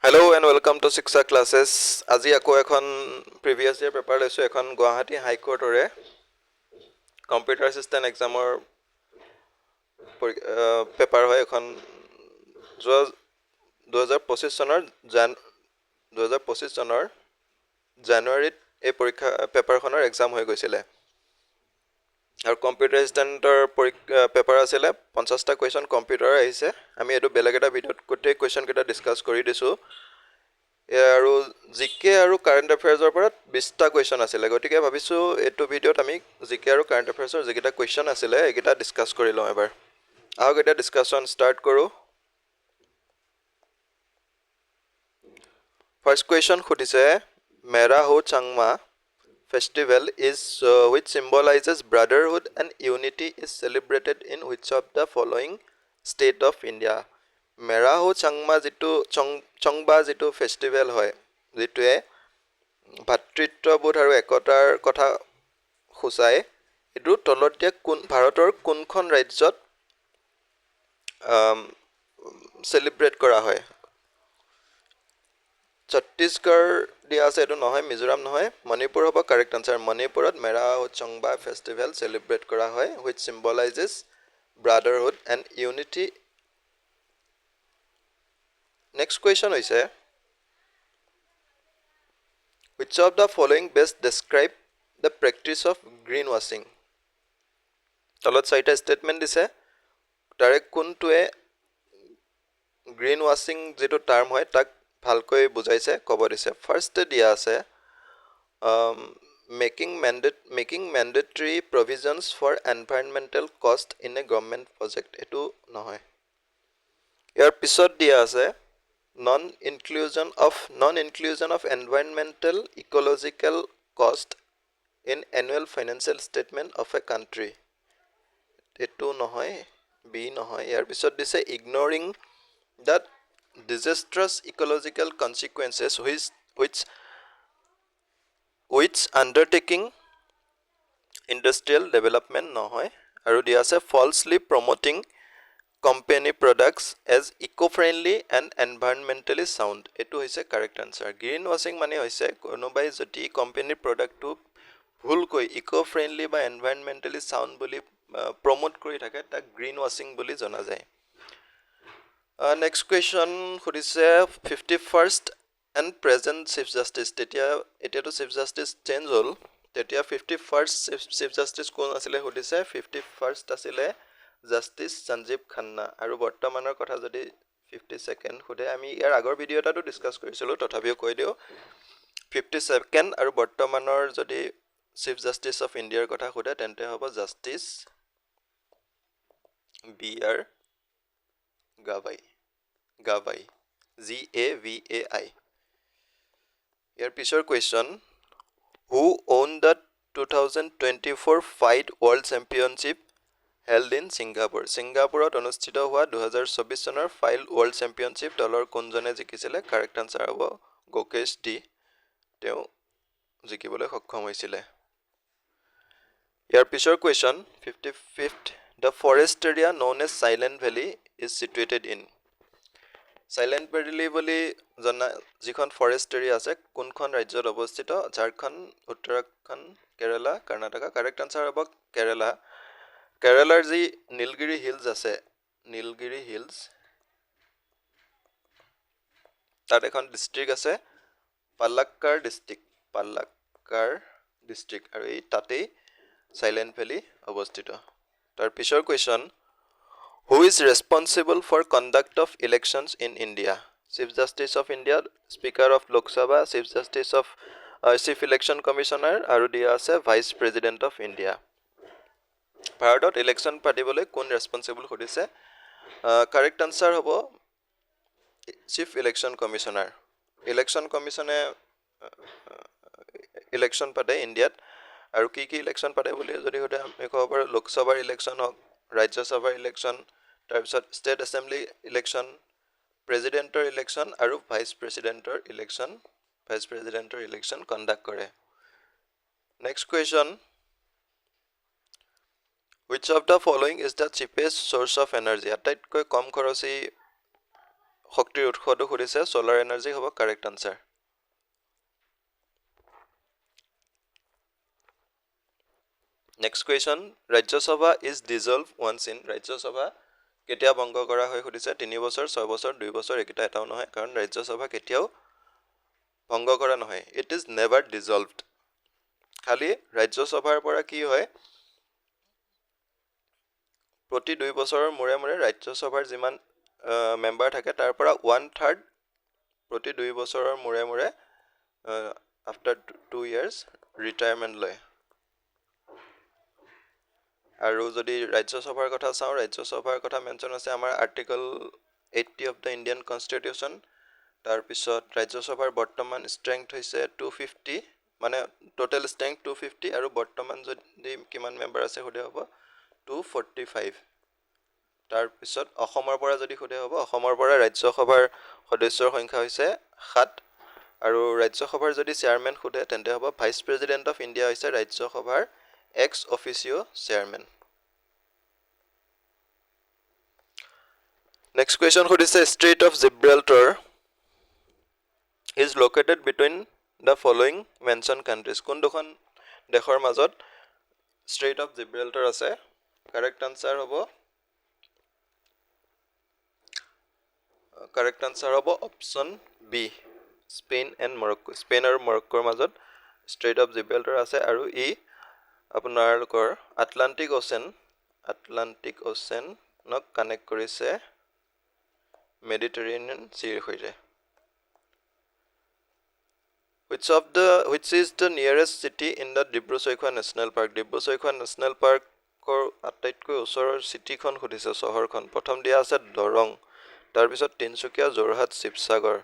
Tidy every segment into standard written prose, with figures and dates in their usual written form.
Hello and welcome to Shiksha classes. আজি আকৌ এখন previous year paper লৈছো এখন গুৱাহাটী হাই কোৰ্টৰে কম্পিউটাৰ এছিষ্টেণ্ট এক্সামৰ পেপাৰ হয় এখন 2025 চনৰ জানুৱাৰীত এই পৰীক্ষা পেপাৰখনৰ এক্সাম হৈ গৈছিলে আৰু কম্পিউটাৰ এছিষ্টেণ্টৰ পেপাৰ আছিলে 50টা কুৱেশ্যন কম্পিউটাৰ আহিছে আমি এইটো বেলেগ এটা ভিডিঅ'ত গোটেই কুৱেশ্যন কেইটা ডিছকাছ কৰি দিছোঁ আৰু জিকে আৰু কাৰেণ্ট এফেয়াৰ্ছৰ পৰা 20টা কুৱেশ্যন আছিলে গতিকে ভাবিছোঁ এইটো ভিডিঅ'ত আমি জিকে আৰু কাৰেণ্ট এফেয়াৰ্ছৰ যিকেইটা কুৱেশ্যন আছিলে এইকেইটা ডিছকাছ কৰি লওঁ এবাৰ আহক এতিয়া ডিছকাশ্যন ষ্টাৰ্ট কৰোঁ ফাৰ্ষ্ট কুৱেশ্যন সুধিছে মেৰা হো Changma festival is which symbolizes brotherhood and unity is celebrated in which of the following state of India মেৰা হো চাংমা যিটো চংবা যিটো ফেষ্টিভেল হয় যিটোৱে ভাতৃত্ববোধ আৰু একতাৰ কথা সূচায় এইটো তলত দিয়া ভাৰতৰ কোনখন ৰাজ্যত চেলিব্ৰেট কৰা হয় ছত্তীশগড় দিয়া আছে এইটো নহয় মিজোৰাম নহয় মণিপুৰ হ'ব কাৰেক্ট আনচাৰ মণিপুৰত মেৰা চংবা ফেষ্টিভেল চেলিব্ৰেট কৰা হয় which symbolizes brotherhood and unity next question হৈছে which of the following best describe the practice of green ৱাশ্বিং তলত চাৰিটা ষ্টেটমেণ্ট দিছে তাৰে কোনটোৱে গ্ৰীণ ৱাশ্বিং যিটো টাৰ্ম হয় তাক ভালকৈ বুজাইছে ক'ব দিছে ফাৰ্ষ্টে দিয়া আছে making mandatory provisions for environmental cost in a government project এইটো নহয় ইয়াৰ পিছত দিয়া আছে non inclusion of environmental ecological cost in annual financial statement of a country এইটো নহয় বি নহয় ইয়াৰ পিছত দিছে ignoring the disastrous ecological consequences which undertaking industrial development নহয় আৰু দিয়া আছে falsely promoting company products as eco-friendly and environmentally sound এইটো হৈছে কাৰেক্ট আনচাৰ গ্ৰীণ ৱাশ্বিং মানে হৈছে কোনোবাই যদি কোম্পানীৰ প্ৰডাক্টটো ভুলকৈ ইক'-ফ্ৰেণ্ডলি বা এনভাইৰনমেণ্টেলি চাউণ্ড বুলি প্ৰমোট কৰি থাকে তাক গ্ৰীণ ৱাশ্বিং বুলি জনা যায় নেক্সট কুৱেশ্যন সুধিছে 51st and present chief justice এতিয়াতো চিফ জাষ্টিচ চেঞ্জ হ'ল তেতিয়া 51st চিফ জাষ্টিচ কোন আছিলে সুধিছে 51st আছিলে জাষ্টিচ সঞ্জীৱ খান্না আৰু বৰ্তমানৰ কথা যদি 52nd সুধে আমি ইয়াৰ আগৰ ভিডিঅ' এটাতো ডিছকাছ কৰিছিলোঁ তথাপিও কৈ দিওঁ 52nd আৰু বৰ্তমানৰ যদি চিফ জাষ্টিচ অফ ইণ্ডিয়াৰ কথা সোধে তেন্তে হ'ব justice B R Gavai GAVAI ইয়াৰ পিছৰ question who won the 2024 fight world championship held in ছিংগাপুৰত অনুষ্ঠিত হোৱা 2024 চনৰ ফাইট ৱৰ্ল্ড চেম্পিয়নশ্বিপ দলৰ কোনজনে জিকিছিলে কাৰেক্ট আনচাৰ হ'ব গোকেশ ডি তেওঁ জিকিবলৈ সক্ষম হৈছিলে ইয়াৰ পিছৰ question 55th the forest area known as Silent Valley is situated in Silent Valley বুলি জনা যিখন ফৰেষ্ট এৰিয়া আছে কোনখন ৰাজ্যত অৱস্থিত ঝাৰখণ্ড উত্তৰাখণ্ড কেৰালা কৰ্ণাটকা কাৰেক্ট আনচাৰ হ'ব কেৰালাৰ যি নীলগিৰি হিলছ আছে নীলগিৰি হিলছ তাত এখন ডিষ্ট্ৰিক্ট আছে পালাক্কাৰ ডিষ্ট্ৰিক্ট আৰু এই তাতেই চাইলেণ্ট ভেলী অৱস্থিত তাৰ পিছৰ question who is responsible for conduct of elections in India chief justice of India speaker of Lok Sabha chief justice of chief election commissioner আৰু দিয়া আছে ভাইচ প্ৰেছিডেণ্ট অফ ইণ্ডিয়া ভাৰতত ইলেকশ্যন পাতিবলৈ কোন ৰেছপনচিবল সুধিছে কাৰেক্ট আনচাৰ হ'ব চিফ ইলেকশ্যন কমিশ্যনাৰ ইলেকশ্যন কমিশ্যনে ইলেকশ্যন পাতে ইণ্ডিয়াত আৰু কি ইলেকশ্যন পাতে বুলি যদি সোধে আমি ক'ব পাৰোঁ লোকসভাৰ ইলেকশ্যন হওক ৰাজ্যসভাৰ ইলেকশ্যন তাৰপিছত ষ্টেট এছেম্বলি ইলেকশ্যন প্ৰেছিডেণ্টৰ ইলেকশ্যন আৰু ভাইচ প্ৰেছিডেণ্টৰ ইলেকশ্যন কণ্ডাক্ট কৰে next question which of the following is the cheapest source of energy আটাইতকৈ কম খৰচী শক্তিৰ উৎসটো সুধিছে সোলাৰ এনাৰ্জি হ'ব কাৰেক্ট আনসাৰ নেক্সট কোৱেশ্চন ৰাজ্য সভা ইজ ডিজলভ ওয়ান্স ইন ৰাজ্য সভা কেতিয়া ভংগ কৰা হয় সুধিছে 3 বছৰ 6 বছৰ 2 বছৰ একিটা এটাও নহয় কাৰণ ৰাজ্য সভা কেতিয়াও ভংগ কৰা নহয় ইট ইজ নেভাৰ ডিজলভড খালি ৰাজ্য সভাৰ পৰা কি হয় প্ৰতি 2 বছৰৰ মূৰে মূৰে ৰাজ্য সভাৰ যিমান মেম্বাৰ থাকে তাৰ পৰা 1/3 প্ৰতি 2 বছৰৰ মূৰে মূৰে আফটাৰ 2 ইয়াৰ্স ৰিটায়াৰমেন্ট লয় আৰু যদি ৰাজ্য সভাৰ কথা চাও ৰাজ্য সভাৰ কথা মেনশন আছে আমাৰ article 80 of the Indian constitution তাৰ পিছত ৰাজ্য সভাৰ বৰ্তমান ষ্ট্ৰেংথ হৈছে 250 মানে টোটাল ষ্ট্ৰেংথ 250 আৰু বৰ্তমান যদি কিমান মেম্বাৰ আছে হলে হ'ব 245 তাৰ পিছত অসমৰ পৰা যদি খুদে হ'ব অসমৰ পৰা ৰাজ্য সভাৰ সদস্যৰ সংখ্যা হৈছে 7 আৰু ৰাজ্য সভাৰ যদি চেয়াৰম্যান খুদে তেন্তে হ'ব ভাইস প্ৰেসিডেন্ট অফ ইন্ডিয়া হৈছে ৰাজ্য সভাৰ ex officio chairman next question খুদিছে Strait of Gibraltar is located between the following mentioned countries কোন দুখন দেশৰ মাজত Strait of Gibraltar আছে correct answer হ'ব option B Spain and Morocco Spain আৰু Moroccoৰ মাজত Strait of Gibraltar আছে আৰু ই আপোনালোকৰ আটলান্টিক ওচেন নক কানেক্ট কৰিছে Mediterranean Sea সৈতে which is the nearest city in the Dibru-Saikhowa National Park Dibru-Saikhowa National Park কৰ আটাইতকৈ ওচৰৰ সিটিখন খুদিছে চহৰখন প্ৰথম দিয়া আছে দৰং তাৰ পিছত তিনচুকীয়া জোৰহাট শিৱসাগৰ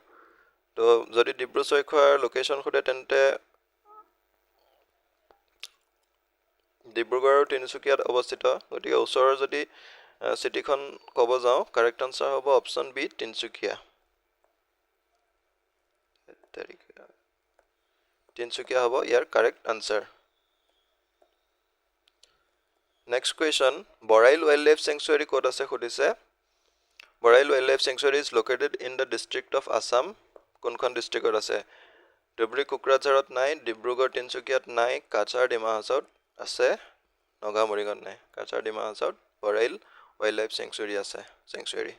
তো যদি ডিব্ৰু-চৈখোৱাৰ লোকেশন খুদে তেন্তে ডিব্ৰুগড় আৰু তিনচুকীয়াত অৱস্থিত গতিকে ওচৰৰ যদি সিটিখন ক'ব যাও কাৰেক্ট আনসাৰ হ'ব অপচন বি তিনচুকীয়া তিনচুকীয়া হ'ব ইয়াৰ correct answer next question Barail wildlife sanctuary ক'ত আছে খুদিছে Barail wildlife sanctuary is located in the district of Assam কোনখন ডিস্ট্ৰিক্টত আছে ধুবৰী কোকৰাঝাৰত নাই ডিব্ৰুগড় তিনচুকীয়াত নাই কাছাৰ ডিমা হাছাওত আছে নগামৰিগত নাই কাছাৰ ডিমা হাছাওত বৰাইল ওয়াইল্ডলাইফ স্যাংচুৱেৰী আছে sanctuary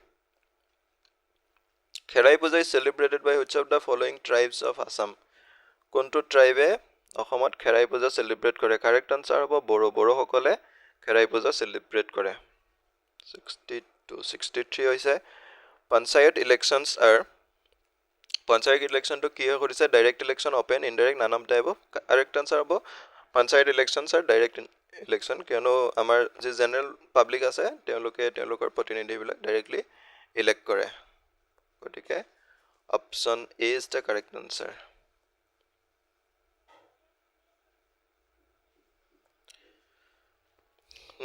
Kherai Puja is celebrated by which of the following tribes of Assam কোনটো ট্ৰাইবে অসমত খেৰাই পূজা সেলিব্ৰেট কৰে কাৰেক্ট আনসাৰ হ'ব বড়ো সকলে খেৰাই পূজা সেলিব্ৰেট কৰে 62 63 হৈছে panchayat elections are panchayat election তো কি হয় কৰিছে direct election open indirect none of type correct answer হ'ব panchayat elections are direct election কিয়নো আমাৰ যে জেনাৰেল পাব্লিক আছে তেওঁলোকৰ প্ৰতিনিধি বিলাক ডাইৰেক্টলি ইলেক্ট কৰে গতিকে option A is the correct answer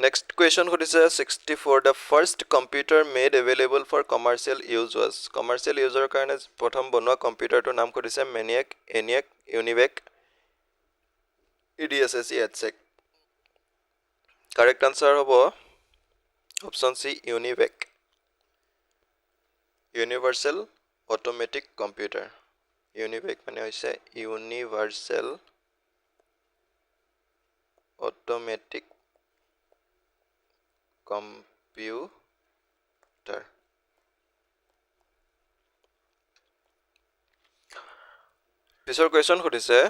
Next question খুদিছে 64 the first computer made available for commercial use was commercial user কাৰণে প্ৰথম বনোৱা কম্পিউটাৰটোৰ নাম খুদিছে MENIAC ENIAC UNIVAC EDSSC ETSEC correct answer হ'ব option C UNIVAC Universal Automatic Computer UNIVAC মানে হৈছে Universal Automatic computer Pisor question khudise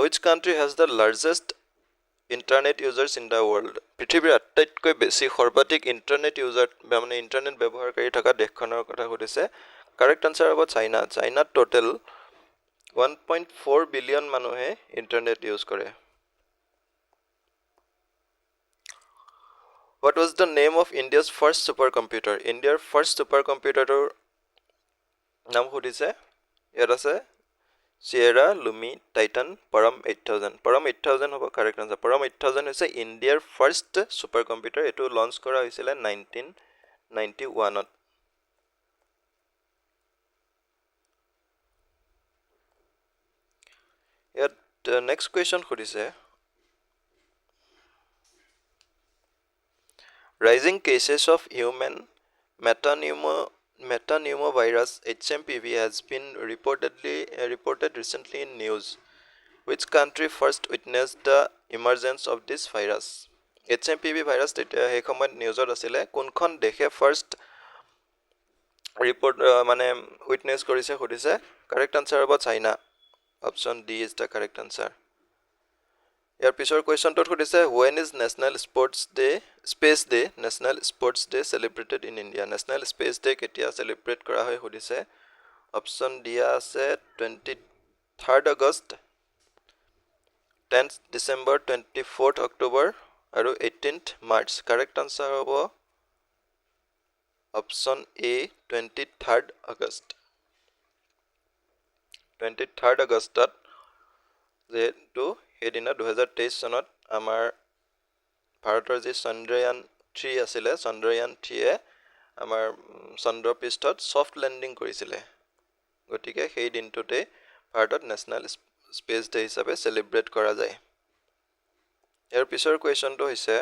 which country has the largest internet users in the world পৃথিৱীৰ আটাইতকৈ বেছি সৰ্বাধিক ইন্টাৰনেট ইউজাৰ মানে internet ব্যৱহাৰকাৰী থকা দেশখনৰ কথা খুদিছে কাৰেক্ট আনসাৰ হ'ব চাইনা টোটাল 1.4 বিলিয়ন মানুহে ইন্টাৰনেট ইউজ কৰে What was the name of India's first supercomputer? India's first supercomputer নাম খুদিছে ইয়াত আছে Sierra Lumi Titan Param 8000 Param 8000 হ'ব কাৰেক্ট আনসাৰ Param 8000 হৈছে ইণ্ডিয়াৰ ফাৰ্ষ্ট সুপাৰকম্পিউটাৰ এটো লঞ্চ কৰা হৈছিল 1991 ত ইয়াত নেক্সট কোৱেশ্চন খুদিছে Rising cases of human metapneumovirus HMPV has been reported recently in news. Which country first witnessed the emergence of this virus? HMPV virus তেতিয়া সেই সময়ত নিউজত আছিলে কোনখন দেশে ফাৰ্ষ্ট ৰিপৰ্ট মানে উইটনেছ কৰিছে সুধিছে কাৰেক্ট আনসাৰ হ'ব China option D is the correct answer ইয়াৰ পিছৰ কোৱেশ্চনটোত সুধিছে when is national space day national sports day celebrated in India national space day কেতিয়া সেলিব্ৰেট কৰা হয় সুধিছে অপশ্যন দিয়া আছে 23rd August 10th December 24th October আৰু 18th March correct answer হ'ব option A 23rd August 23rd August যেটো সেইদিনা 2023 চনত আমাৰ ভাৰতৰ যে চন্দ্ৰয়ান 3 আছিলে চন্দ্ৰয়ান 3 এ আমাৰ চন্দ্ৰপৃষ্ঠত সফট ল্যান্ডিং কৰিছিলে গতিকে সেই দিনটোতে ভাৰতত নেশনাল স্পেস ডে হিচাপে সেলিব্ৰেট কৰা যায় ইয়াৰ পিছৰ কোৱেশ্চনটো হৈছে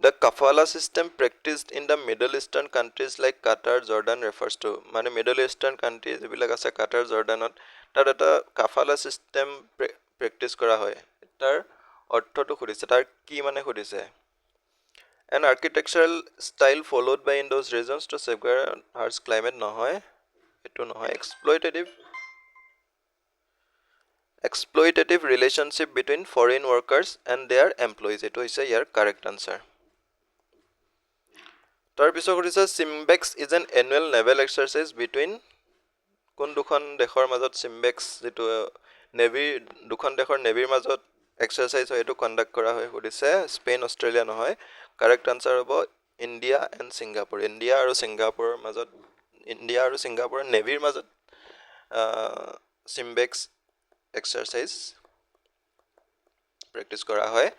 The kafala system practiced in the Middle Eastern countries like Qatar, Jordan refers to মানে Middle Eastern countries যিবিলাক আছে Qatar, Jordanত তাত এটা kafala system practice কৰা হয় তাৰ অৰ্থটো সুধিছে তাৰ কি মানে সুধিছে An architectural style followed by in those regions to safeguard harsh climate নহয় এটো নহয় exploitative relationship between foreign workers and their employees এটো হৈছে ইয়াৰ correct answer তাৰ পিছত সুধিছে Simbex is an annual naval exercise between কোন দুখন দেশৰ মাজত Simbex যেটো নেভি দুখন দেশৰ নেভিৰ মাজত এক্সাৰসাইজ হয় এটো কন্ডাক্ট কৰা হয় সুধিছে স্পেন অস্ট্ৰেলিয়া নহয় কাৰেক্ট আনসাৰ হ'ব ইন্ডিয়া এণ্ড সিংগাপুৰ ইন্ডিয়া আৰু সিংগাপুৰৰ নেভিৰ মাজত Simbex এক্সাৰসাইজ প্ৰেক্টিস কৰা হয়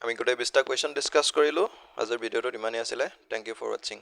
আমি গোটেই 20টা কোৱেশ্চন ডিসকাস কৰিলো আজিৰ ভিডিওটো ইমানেই আছিল থ্যাংক ইউ ফৰ ওয়াচিং